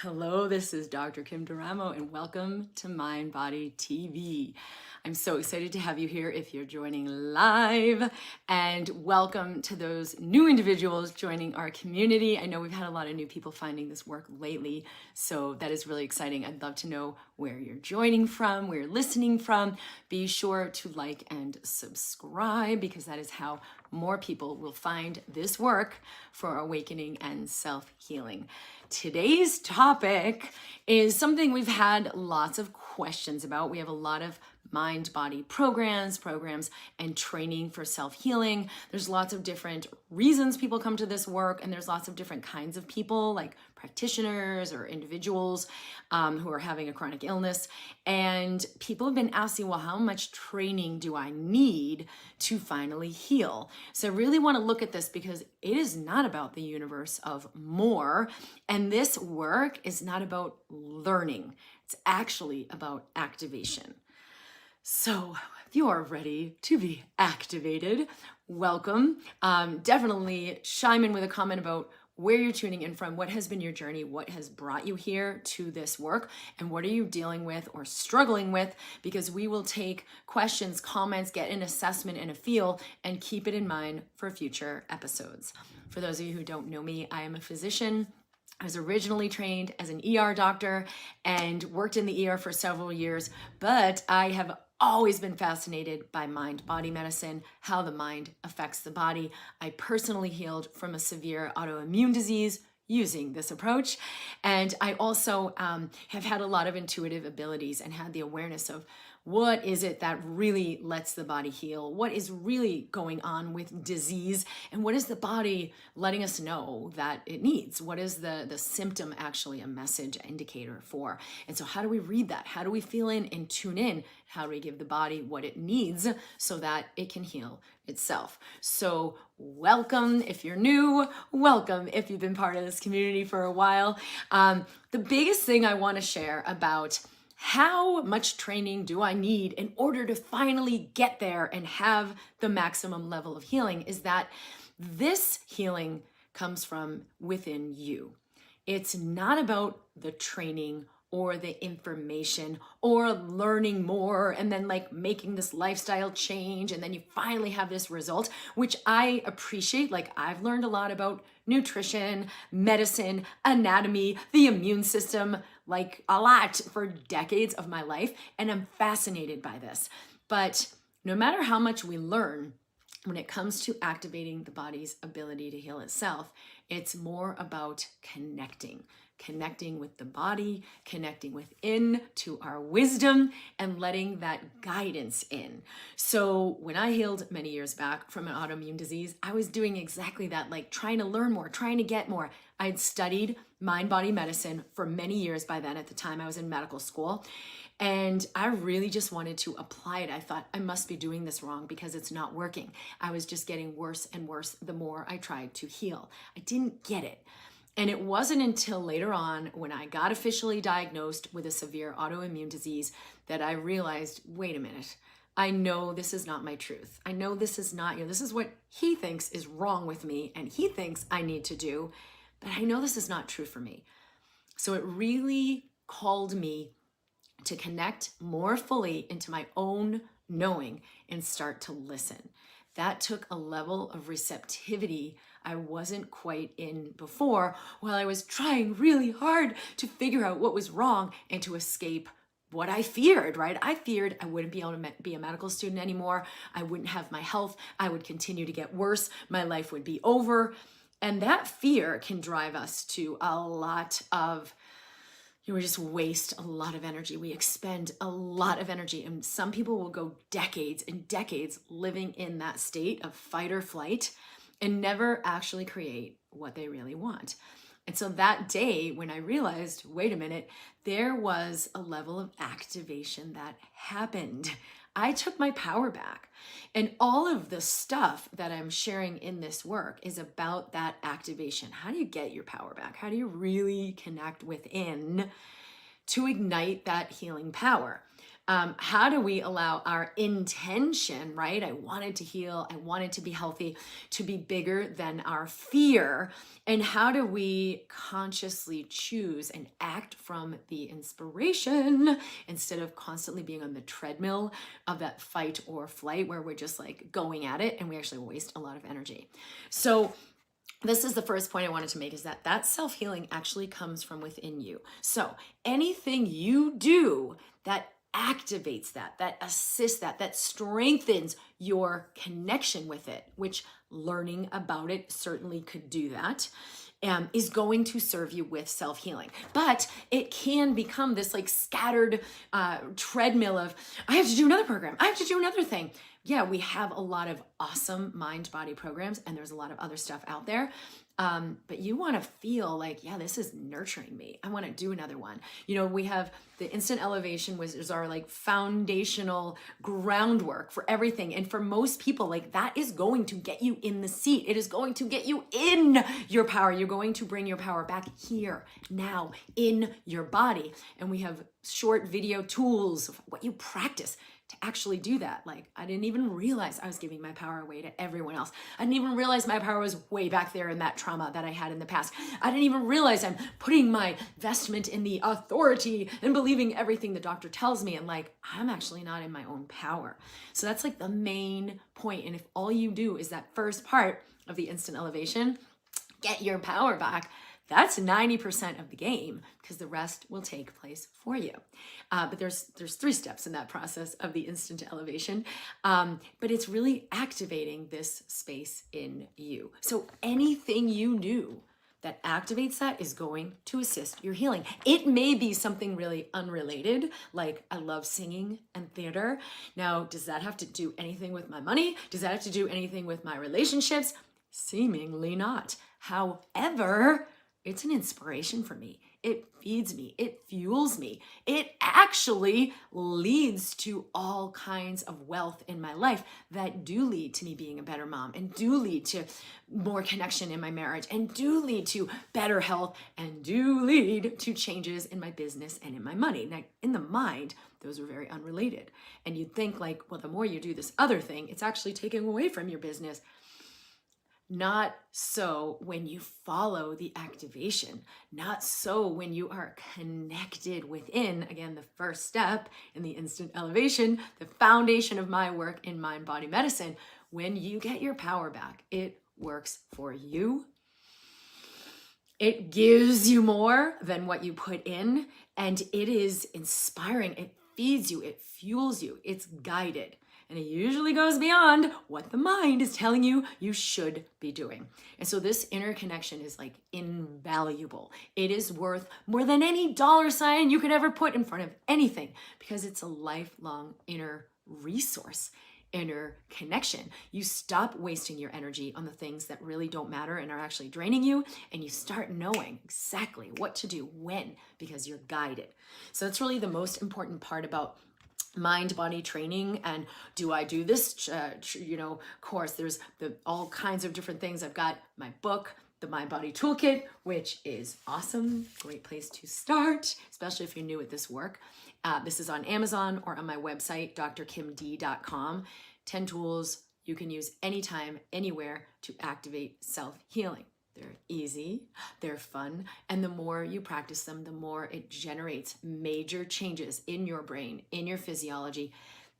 Hello, this is Dr. Kim Duramo, and welcome to MindBody TV. I'm so excited to have you here if you're joining live, and welcome to those new individuals joining our community. I know we've had a lot of new people finding this work lately, so that is really exciting. I'd love to know where you're joining from, where you're listening from. Be sure to like and subscribe because that is how more people will find this work for awakening and self-healing. Today's topic is something we've had lots of questions about. We have a lot of mind-body programs, and training for self-healing. There's lots of different reasons people come to this work, and there's lots of different kinds of people, like practitioners or individuals who are having a chronic illness. And people have been asking, well, how much training do I need to finally heal? So I really want to look at this because it is not about the universe of more. And this work is not about learning. It's actually about activation. So if you are ready to be activated, welcome. Definitely chime in with a comment about where you're tuning in from, what has been your journey, what has brought you here to this work, and what are you dealing with or struggling with, because we will take questions, comments, get an assessment and a feel, and keep it in mind for future episodes. For those of you who don't know me, I am a physician. I was originally trained as an ER doctor and worked in the ER for several years, but I have always been fascinated by mind-body medicine, how the mind affects the body. I personally healed from a severe autoimmune disease using this approach. And I also have had a lot of intuitive abilities and had the awareness of what is it that really lets the body heal? What is really going on with disease? And what is the body letting us know that it needs? What is the symptom actually a message indicator for? And so how do we read that? How do we feel in and tune in? How do we give the body what it needs so that it can heal itself? So welcome if you're new, welcome if you've been part of this community for a while. The biggest thing I want to share about how much training do I need in order to finally get there and have the maximum level of healing is that this healing comes from within you. It's not about the training or the information or learning more and then like making this lifestyle change and then you finally have this result, which I appreciate. Like I've learned a lot about nutrition, medicine, anatomy, the immune system, like a lot for decades of my life. And I'm fascinated by this. But no matter how much we learn, when it comes to activating the body's ability to heal itself, it's more about connecting with the body, connecting within to our wisdom and letting that guidance in. So when I healed many years back from an autoimmune disease, I was doing exactly that, like trying to learn more, trying to get more. I had studied MindBody Medicine for many years by then. At the time I was in medical school. And I really just wanted to apply it. I thought I must be doing this wrong because it's not working. I was just getting worse and worse the more I tried to heal. I didn't get it. And it wasn't until later on when I got officially diagnosed with a severe autoimmune disease that I realized, wait a minute, I know this is not my truth. I know this is not, this is what he thinks is wrong with me and he thinks I need to do, but I know this is not true for me. So it really called me to connect more fully into my own knowing and start to listen. That took a level of receptivity I wasn't quite in before, while I was trying really hard to figure out what was wrong and to escape what I feared, right? I feared I wouldn't be able to be a medical student anymore. I wouldn't have my health. I would continue to get worse. My life would be over. And that fear can drive us to a lot of we just waste a lot of energy. We expend a lot of energy. And some people will go decades and decades living in that state of fight or flight and never actually create what they really want. And so that day when I realized, wait a minute, there was a level of activation that happened. I took my power back. And all of the stuff that I'm sharing in this work is about that activation. How do you get your power back? How do you really connect within to ignite that healing power? How do we allow our intention, right? I wanted to heal, I wanted to be healthy, to be bigger than our fear. And how do we consciously choose and act from the inspiration instead of constantly being on the treadmill of that fight or flight where we're just like going at it and we actually waste a lot of energy. So this is the first point I wanted to make, is that self-healing actually comes from within you. So anything you do that activates that assists that strengthens your connection with it, which learning about it certainly could do that, is going to serve you with self-healing. But it can become this like scattered treadmill of, I have to do another program, I have to do another thing. Yeah, we have a lot of awesome mind-body programs, and there's a lot of other stuff out there. But you want to feel like, yeah, this is nurturing me. I want to do another one. You know, we have the instant elevation, which is our like foundational groundwork for everything. And for most people, like that is going to get you in the seat. It is going to get you in your power. You're going to bring your power back here, now, in your body. And we have short video tools of what you practice to actually do that. Like, I didn't even realize I was giving my power away to everyone else. I didn't even realize my power was way back there in that trauma that I had in the past. I didn't even realize I'm putting my investment in the authority and believing everything the doctor tells me. And like, I'm actually not in my own power. So that's like the main point. And if all you do is that first part of the instant elevation, get your power back, that's 90% of the game, because the rest will take place for you. But there's 3 steps in that process of the instant elevation. But it's really activating this space in you. So anything you do that activates that is going to assist your healing. It may be something really unrelated, like I love singing and theater. Now, does that have to do anything with my money? Does that have to do anything with my relationships? Seemingly not. However, it's an inspiration for me. It feeds me. It fuels me. It actually leads to all kinds of wealth in my life that do lead to me being a better mom, and do lead to more connection in my marriage, and do lead to better health, and do lead to changes in my business and in my money. Now, in the mind, those are very unrelated. And you'd think like, well, the more you do this other thing, it's actually taking away from your business. Not so when you follow the activation. Not so when you are connected within, again, the first step in the instant elevation, the foundation of my work in MindBody Medicine. When you get your power back, it works for you. It gives you more than what you put in, and it is inspiring. It feeds you, it fuels you, it's guided. And it usually goes beyond what the mind is telling you you should be doing. And so this interconnection is like invaluable. It is worth more than any dollar sign you could ever put in front of anything, because it's a lifelong inner resource, inner connection. You stop wasting your energy on the things that really don't matter and are actually draining you, and you start knowing exactly what to do when, because you're guided. So that's really the most important part about mind body training. And do I do this course? There's all kinds of different things. I've got my book, the MindBody Toolkit, which is awesome. Great place to start, especially if you're new at this work. This is on Amazon or on my website, drkimd.com. 10 tools you can use anytime, anywhere to activate self-healing. They're easy, they're fun, and the more you practice them, the more it generates major changes in your brain, in your physiology.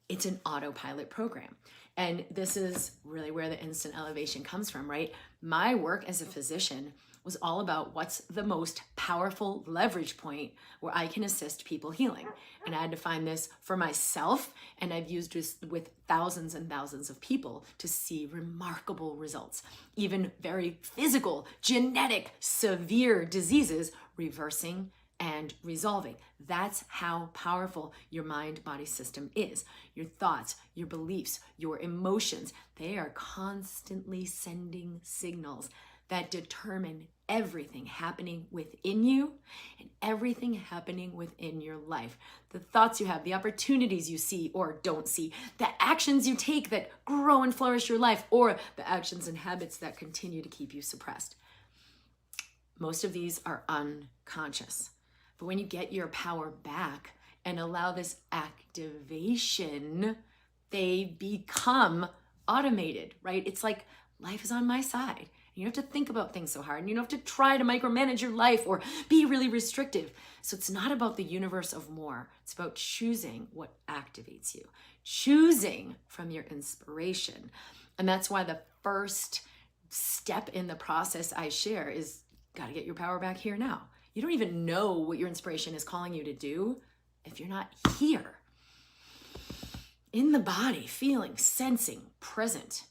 It's an autopilot program. And this is really where the instant elevation comes from, right? My work as a physician was all about what's the most powerful leverage point where I can assist people healing. And I had to find this for myself, and I've used this with thousands and thousands of people to see remarkable results. Even very physical, genetic, severe diseases reversing and resolving. That's how powerful your mind-body system is. Your thoughts, your beliefs, your emotions, they are constantly sending signals that determine everything happening within you and everything happening within your life. The thoughts you have, the opportunities you see or don't see, the actions you take that grow and flourish your life, or the actions and habits that continue to keep you suppressed. Most of these are unconscious. But when you get your power back, and allow this activation, they become automated, right? It's like life is on my side. You don't have to think about things so hard, and you don't have to try to micromanage your life or be really restrictive. So it's not about the universe of more. It's about choosing what activates you, choosing from your inspiration. And that's why the first step in the process I share is got to get your power back here now. You don't even know what your inspiration is calling you to do if you're not here. In the body, feeling, sensing, present.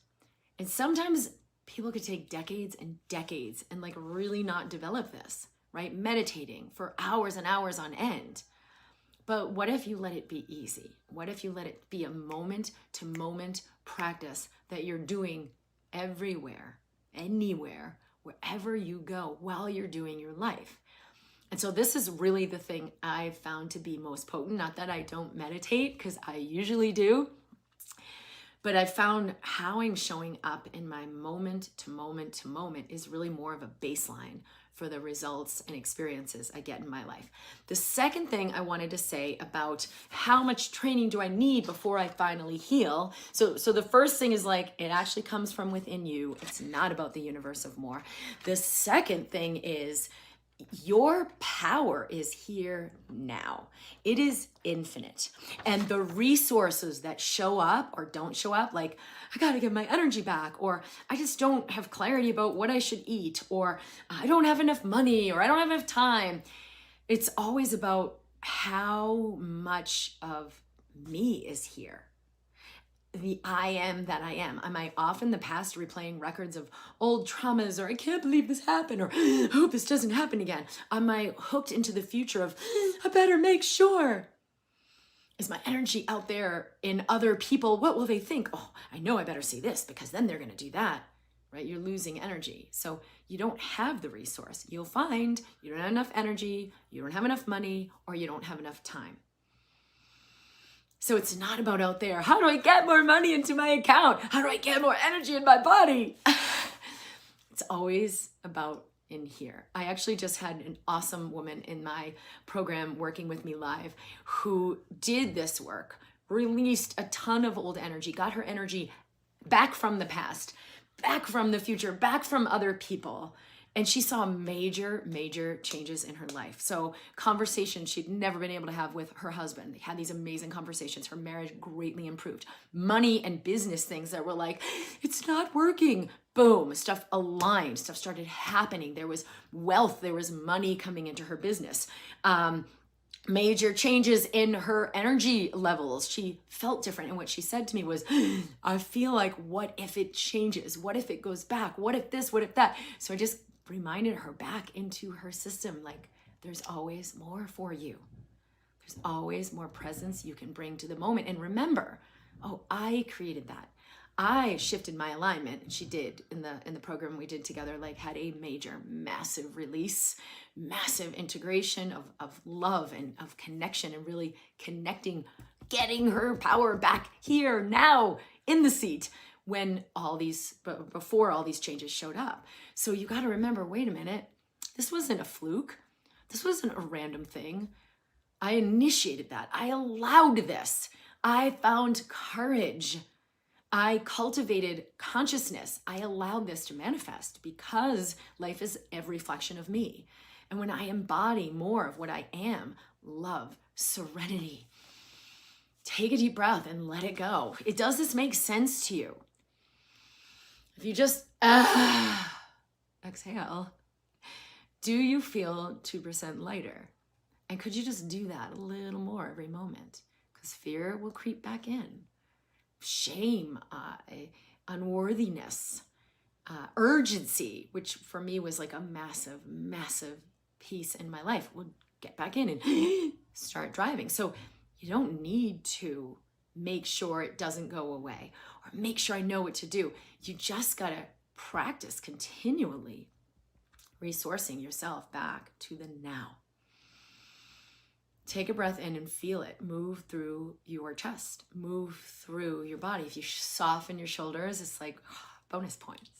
And sometimes people could take decades and decades and like really not develop this, right? Meditating for hours and hours on end. But what if you let it be easy? What if you let it be a moment to moment practice that you're doing everywhere, anywhere, wherever you go while you're doing your life? And so this is really the thing I've found to be most potent. Not that I don't meditate, because I usually do, but I found how I'm showing up in my moment to moment to moment is really more of a baseline for the results and experiences I get in my life. The second thing I wanted to say about how much training do I need before I finally heal. So the first thing is like, it actually comes from within you. It's not about the universe of more. The second thing is, your power is here now. It is infinite. And the resources that show up or don't show up, like I got to get my energy back, or I just don't have clarity about what I should eat, or I don't have enough money, or I don't have enough time. It's always about how much of me is here. The I am that I am. Am I off in the past replaying records of old traumas, or I can't believe this happened, or I hope this doesn't happen again? Am I hooked into the future of I better make sure? Is my energy out there in other people? What will they think? Oh, I know I better see this because then they're going to do that, right? You're losing energy. So you don't have the resource. You'll find you don't have enough energy, you don't have enough money, or you don't have enough time. So it's not about out there. How do I get more money into my account? How do I get more energy in my body? It's always about in here. I actually just had an awesome woman in my program working with me live who did this work, released a ton of old energy, got her energy back from the past, back from the future, back from other people. And she saw major, major changes in her life. So conversations she'd never been able to have with her husband. They had these amazing conversations. Her marriage greatly improved. Money and business things that were like, it's not working. Boom, stuff aligned, stuff started happening. There was wealth, there was money coming into her business. Major changes in her energy levels. She felt different. And what she said to me was, I feel like, what if it changes? What if it goes back? What if this? What if that? So I just reminded her back into her system, like there's always more for you. There's always more presence you can bring to the moment. And remember, oh, I created that. I shifted my alignment, and she did in the program we did together, like had a major, massive release, massive integration of love and of connection, and really connecting, getting her power back here now in the seat when before all these changes showed up. So you got to remember, wait a minute, this wasn't a fluke. This wasn't a random thing. I initiated that. I allowed this. I found courage. I cultivated consciousness. I allowed this to manifest because life is a reflection of me. And when I embody more of what I am, love, serenity, take a deep breath and let it go. Does this make sense to you? If you just exhale, do you feel 2% lighter? And could you just do that a little more every moment? Because fear will creep back in. Shame, unworthiness, urgency, which for me was like a massive, massive piece in my life, would get back in and start driving. So you don't need to make sure it doesn't go away or make sure I know what to do. You just got to practice continually resourcing yourself back to the now. Take a breath in and feel it. Move through your chest. Move through your body. If you soften your shoulders, it's like bonus points.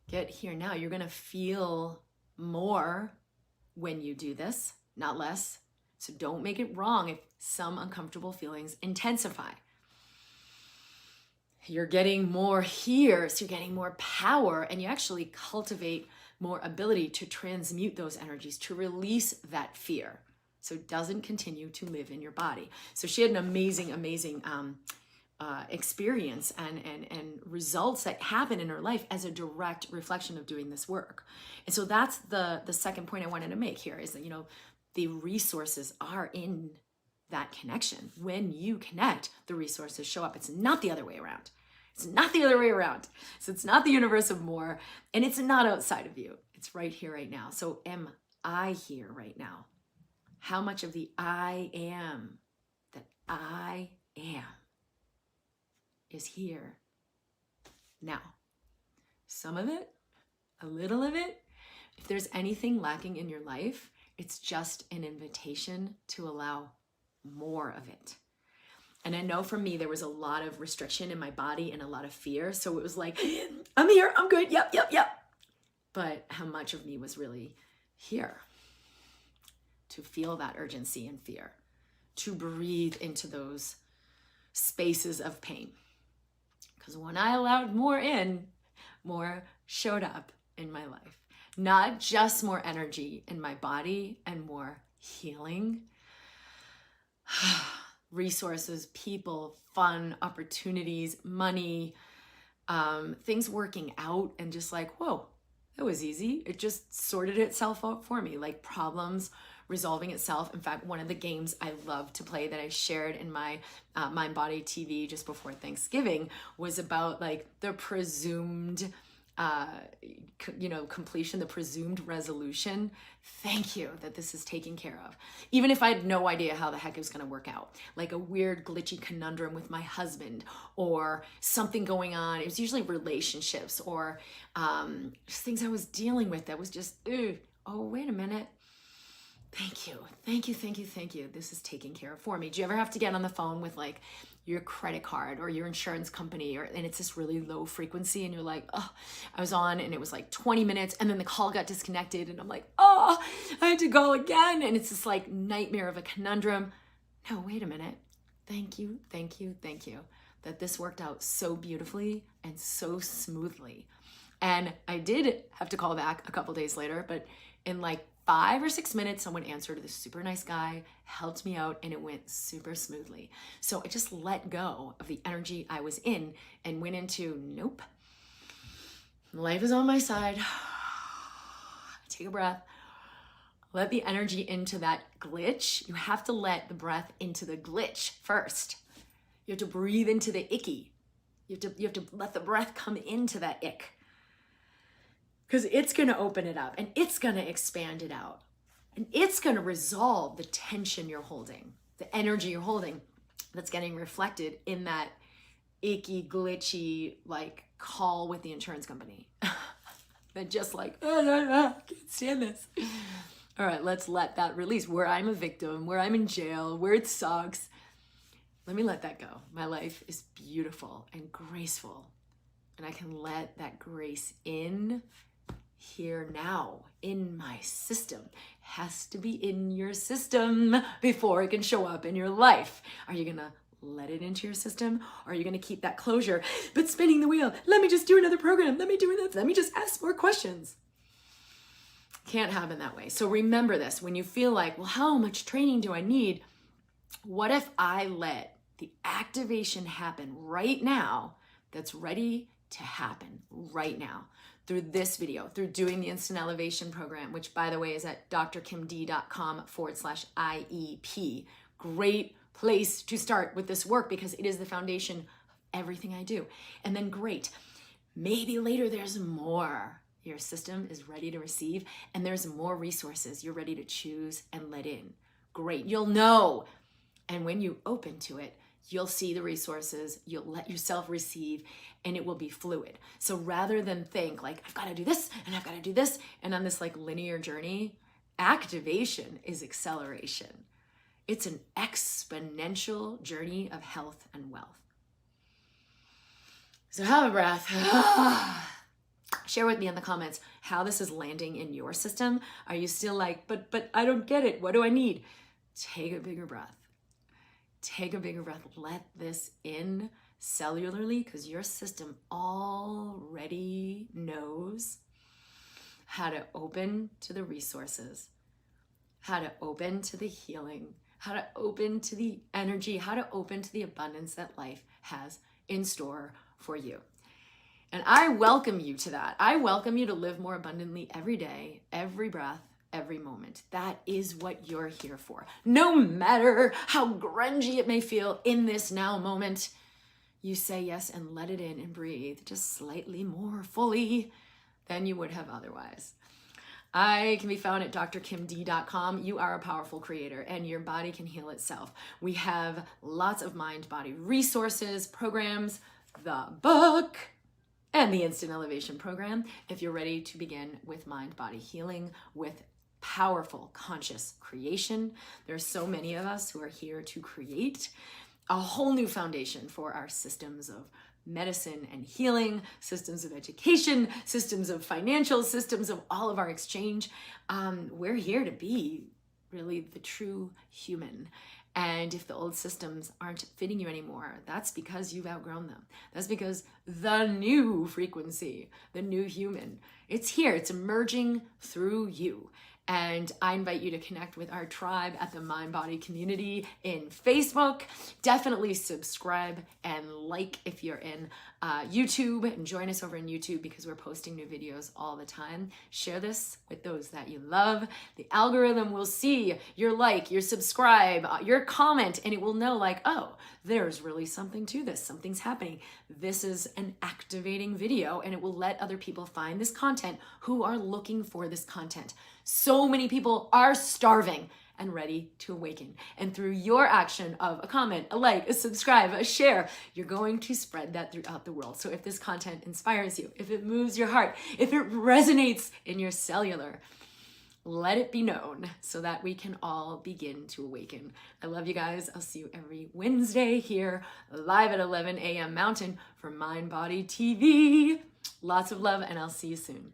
Get here now. You're going to feel more when you do this, not less. So don't make it wrong if some uncomfortable feelings intensify. You're getting more here, so you're getting more power, and you actually cultivate more ability to transmute those energies, to release that fear, so it doesn't continue to live in your body. So she had an amazing experience and results that happen in her life as a direct reflection of doing this work. And so that's the second point I wanted to make here, is that, you know, the resources are in that connection. When you connect, the resources show up. It's not the other way around. It's not the other way around. So it's not the universe of more, and it's not outside of you. It's right here, right now. So am I here right now? How much of the I am that I am is here now? Some of it, a little of it. If there's anything lacking in your life, it's just an invitation to allow more of it. And I know for me, there was a lot of restriction in my body and a lot of fear. So it was like, I'm here, I'm good, yep. But how much of me was really here to feel that urgency and fear, to breathe into those spaces of pain? Because when I allowed more in, more showed up in my life. Not just more energy in my body and more healing, resources, people, fun, opportunities, money, things working out, and just like, whoa, that was easy. It just sorted itself out for me, like problems resolving itself. In fact, one of the games I love to play that I shared in my MindBody TV just before Thanksgiving was about like the presumed completion, the presumed resolution. Thank you that this is taken care of. Even if I had no idea how the heck it was going to work out, like a weird glitchy conundrum with my husband or something going on. It was usually relationships or just things I was dealing with that was just, oh, wait a minute. Thank you. This is taken care of for me. Do you ever have to get on the phone with like your credit card or your insurance company, and it's this really low frequency, and you're like, oh, I was on and it was like 20 minutes and then the call got disconnected and I'm like, oh, I had to call again. And it's this like nightmare of a conundrum. No, wait a minute. Thank you that this worked out so beautifully and so smoothly. And I did have to call back a couple days later, but in like 5 or 6 minutes, someone answered, this super nice guy, helped me out, and it went super smoothly. So I just let go of the energy I was in and went into, nope, life is on my side. Take a breath. Let the energy into that glitch. You have to let the breath into the glitch first. You have to breathe into the icky. You have to let the breath come into that ick. Because it's going to open it up and it's going to expand it out. And it's going to resolve the tension you're holding, the energy you're holding that's getting reflected in that icky, glitchy, like call with the insurance company. That just like, I can't stand this. All right, let's let that release. Where I'm a victim, where I'm in jail, where it sucks. Let me let that go. My life is beautiful and graceful. And I can let that grace in here now in my system. Has to be in your system before it can show up in your life. Are you gonna let it into your system? Or are you gonna keep that closure, but spinning the wheel? Let me just do another program. Let me do this. Let me just ask more questions. Can't happen that way. So remember this, when you feel like, well, how much training do I need? What if I let the activation happen right now that's ready to happen right now? Through this video, through doing the Instant Elevation Program, which by the way is at drkimd.com/IEP. Great place to start with this work because it is the foundation of everything I do. And then great, maybe later there's more. Your system is ready to receive and there's more resources you're ready to choose and let in. Great, you'll know. And when you open to it, you'll see the resources, you'll let yourself receive, and it will be fluid. So rather than think like, I've got to do this, and I've got to do this, and on this like linear journey, activation is acceleration. It's an exponential journey of health and wealth. So have a breath. Share with me in the comments how this is landing in your system. Are you still like, but I don't get it. What do I need? take a bigger breath. Take a bigger breath. Let this in cellularly, because your system already knows how to open to the resources, how to open to the healing, how to open to the energy, how to open to the abundance that life has in store for you. And I welcome you to that. I welcome you to live more abundantly every day, every breath, every moment. That is what you're here for. No matter how grungy it may feel in this now moment, you say yes and let it in and breathe just slightly more fully than you would have otherwise. I can be found at drkimd.com. You are a powerful creator and your body can heal itself. We have lots of mind-body resources, programs, the book, and the Instant Elevation program if you're ready to begin with mind-body healing, with powerful conscious creation. There are so many of us who are here to create a whole new foundation for our systems of medicine and healing, systems of education, systems of financial, systems of all of our exchange. We're here to be really the true human. And if the old systems aren't fitting you anymore, that's because you've outgrown them. That's because the new frequency, the new human, it's here, it's emerging through you. And I invite you to connect with our tribe at the MindBody community in Facebook. Definitely subscribe and like if you're in YouTube, and join us over in YouTube because we're posting new videos all the time. Share this with those that you love. The algorithm will see your like, your subscribe, your comment, and it will know like, oh, there's really something to this. Something's happening. This is an activating video, and it will let other people find this content who are looking for this content. So many people are starving and ready to awaken. And through your action of a comment, a like, a subscribe, a share, you're going to spread that throughout the world. So if this content inspires you, if it moves your heart, if it resonates in your cellular, let it be known so that we can all begin to awaken. I love you guys. I'll see you every Wednesday here live at 11 a.m. Mountain for MindBody TV. Lots of love, and I'll see you soon.